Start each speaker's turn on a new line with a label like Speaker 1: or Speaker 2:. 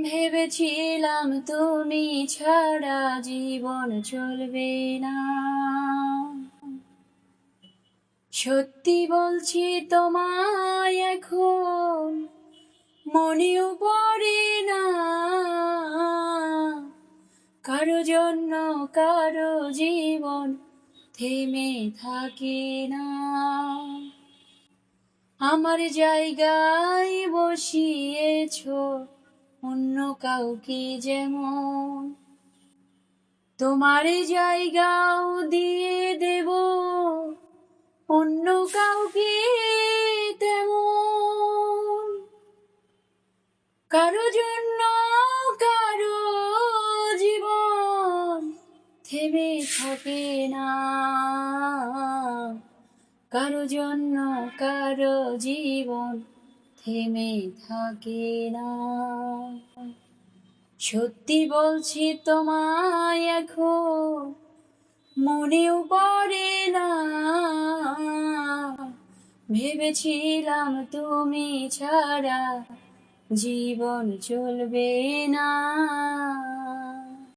Speaker 1: ভেবেছিলাম তুমি ছাড়া জীবন চলবে না। সত্যি বলছি তোমায় এখন মনেও পড়ে না। কারো জন্য কারো জীবন থেমে থাকে না। আমার জায়গায় বসিয়েছো অন্য কাউকে যেমন, তোমার জায়গাও দিয়ে দেব অন্য কাউকে তেমন। কারো জন্য কারো জীবন থেমে থাকে না। কারো জন্য কারো জীবন থেমে থাকে না। সত্যি বলছি তোমায় এখন মনেও পড়ে না। ভেবেছিলাম তুমি ছাড়া জীবন চলবে না।